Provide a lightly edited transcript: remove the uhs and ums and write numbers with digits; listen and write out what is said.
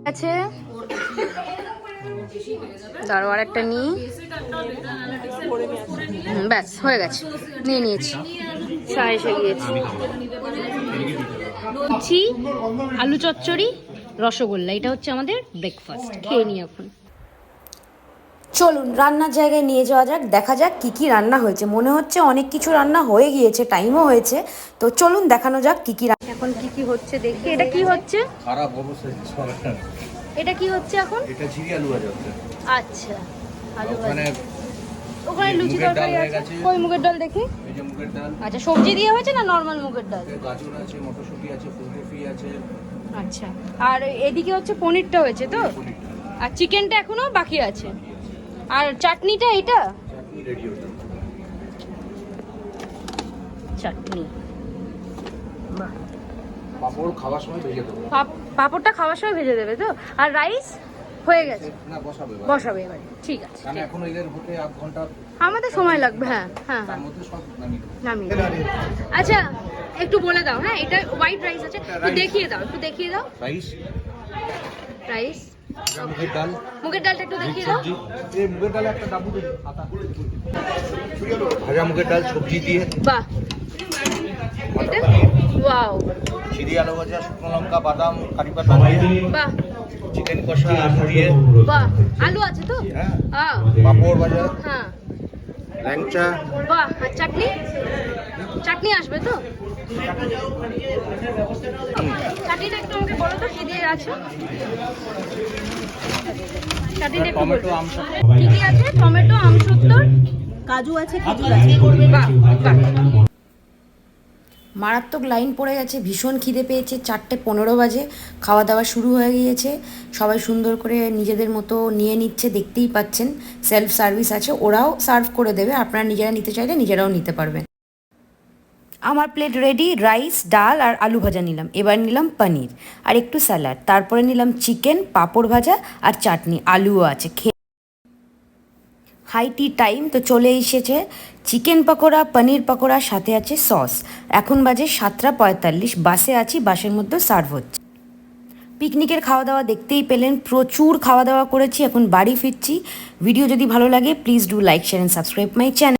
আছে দাঁড়ো আর একটা নিই। ব্যাস হয়ে গেছে, নিয়ে নিয়েছি। চা এসে গিয়েছি। লুচি, আলু চচ্চড়ি, রসগোল্লা, এটা হচ্ছে আমাদের ব্রেকফাস্ট। খেয়ে নিই এখন। চলুন রান্নার জায়গায় নিয়ে যাওয়া যাক, দেখা যাক কি কি রান্না হয়েছে। মনে হচ্ছে অনেক কিছু রান্না হয়ে গিয়েছে, টাইমও হয়েছে, তো চলুন দেখানো যাক কি কি রান্না। এখন কি কি হচ্ছে দেখি। এটা কি হচ্ছে? খারাপ অবস্থা। এটা কি হচ্ছে এখন? এটা ঝিরি আলু ভাজা হচ্ছে। আচ্ছা, আলু ভাজা। ওখানে ওখানে লুচি মুগের ডাল তরকারি হয়ে আছে। গেছে। ওই মুগের ডাল দেখি। এই যে মুগের ডাল। আচ্ছা, সবজি দিয়ে হয়েছে না নরমাল মুগের ডাল? গাজর আছে, মটরশুঁটি আছে, ফুলকপি আছে। আচ্ছা, আর এদিকে হচ্ছে পনিরটা হয়েছে তো, আর চিকেনটা এখনো বাকি আছে। আর চাটনিটা এটা চাটনি রেডি হচ্ছে। চাটনি, বাহ। পাপড় খাওয়ার সময় ভেজে দেবো। পাঁপড়টা খাওয়ার সময় ভেজে দেবে তো? আর রাইস হয়ে গেছে? না, বসাবে বসাবে এবারে, ঠিক আছে। কারণ এখন এদের হতে আধ ঘন্টা আমাদের সময় লাগবে। হ্যাঁ হ্যাঁ তার হ্যাঁ, মধ্যে সব নামিয়ে দেবো। নামিয়ে দাও। আচ্ছা, একটু বলে দাও। হ্যাঁ, এটা হোয়াইট রাইস আছে, একটু দেখিয়ে দাও, একটু দেখিয়ে দাও। রাইস, রাইস, মুগের ডাল, মুগের ডালটা একটু দেখিয়ে দাও। সবজি। এই মুগের ডালে একটা ডাবু দেবো, পাতা। ভাজা মুগের ডাল সবজি দিয়ে। বাহ, এটা ওয়াও। ঝিরি আলু ভাজা, শুকনো লঙ্কা, বাদাম, কারি পাতা দিয়ে। বাহ চিকেন কষা আলু দিয়ে। বাহ, আলু আছে তো? হ্যাঁ, পাপড় ভাজা, হ্যাঁ, ল্যাংচা। বাহ। আর চাটনি, চাটনি আসবে তো? চাটনিটা একটু আমাকে বলো তো, কি দিয়ে আছে চাটনিটা একটু বলো। টমেটো, আমসত্ত্ব। কি কি আছে? টমেটো, আমসত্ত্ব, কাজু আছে, খেজুর আছে। বাহ বাহ। মারাত্মক লাইন পড়ে গেছে, ভীষণ খিদে পেয়েছে। 4:15 বাজে, খাওয়া দাওয়া শুরু হয়ে গিয়েছে। সবাই সুন্দর করে নিজেদের মতো নিয়ে নিচ্ছে, দেখতেই পাচ্ছেন। সেলফ সার্ভিস আছে, ওরাও সার্ভ করে দেবে, আপনারা নিজেরা নিতে চাইলে নিজেরাও নিতে পারবেন। আমার প্লেট রেডি। রাইস, ডাল আর আলু ভাজা নিলাম। এবার নিলাম পনির আর একটু স্যালাড, তারপরে নিলাম চিকেন, পাঁপড় ভাজা আর চাটনি, আলুও আছে। হাই টি টাইম তো চলে এসেছে। চিকেন পকোড়া, পনির পকোড়া, সাথে আছে সস। এখন বাজে 7:45, বাসে আছি, বাসের মধ্যে সার্ভ হচ্ছে। পিকনিকের খাওয়া দাওয়া দেখতেই পেলেন, প্রচুর খাওয়া দাওয়া করেছি, এখন বাড়ি ফিরছি। ভিডিও যদি ভালো লাগে please do like, share and subscribe my channel.